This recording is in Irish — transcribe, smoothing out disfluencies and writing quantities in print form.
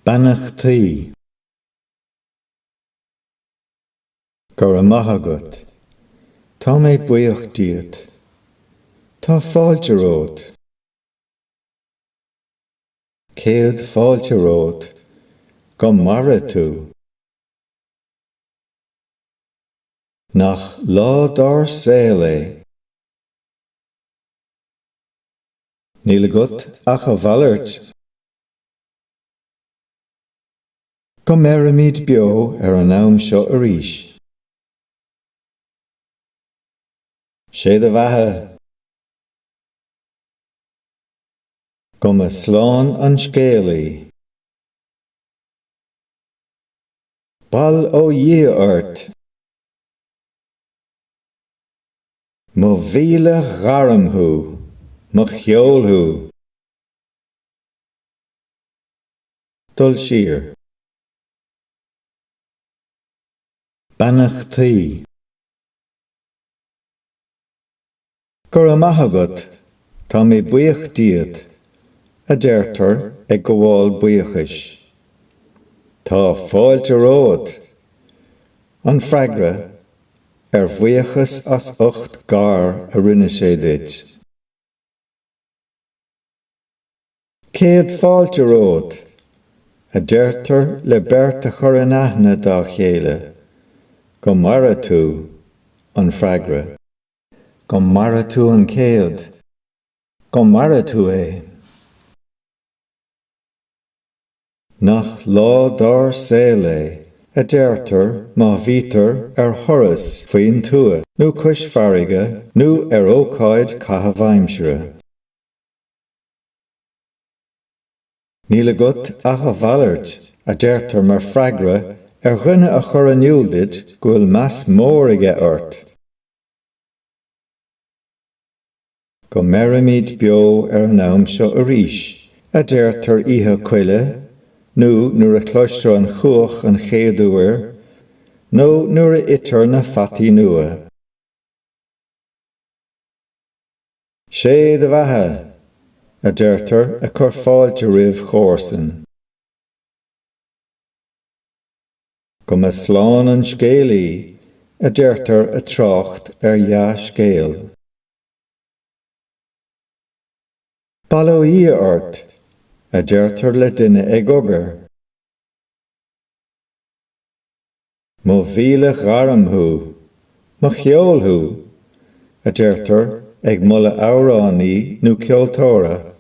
Beannachtaí. Gur maith agat. Tá mé buíochtaíocht. Tá fáilte ród. Céad fáilte ród. Go mara tú. Nach ládar saol é. Níl agat ach a bhallairt. Go mbeirimiad beo an am seo arís. Sé de bheatha. Go me sláán an scéalaí. Ball ó dhia ort. Mo Míle gharamthú, mo cheolthú. Dul siar. Beannachtaí. Gur maith agat, tá mé buíochtaíocht, a deirtear ag go bhfuil buíochas. Tá fáilte ród, an freagra, buíochas as 8 gar a rinne sé duit. Céad fáilte ród, a deirtear le beirt a chur in aithne dá chéile, go mara tú an freagra. Go mara tú an céad, go mara tú é. Nach ládar saol é, a deirtear má bhítear thoras faoin tua, nó cos farige, nó ócáid catha bhaimsire. Níl agat ach a bhallairt, a deirtear mar freagra rinne a chur an iúldid go bhfuil meas mór aige ort. Go mbeirimiad beo an am seo arís, a deirtear oíche cuile, nó nuair a cloistear an chuach an chéad uair, nó nuair a itar na fataí nua. Sé de bheatha, a deirtear a chur fáilte roimh chomharsan. Go me sláán an scéalaí, a deirtear a trácht dhá scéal. Ball ó dhia ort, a deirtear le duine ag obair. Mo Míle gharamthú, mo cheolthú, a deirtear ag mula amhránaí nó ceoltóra.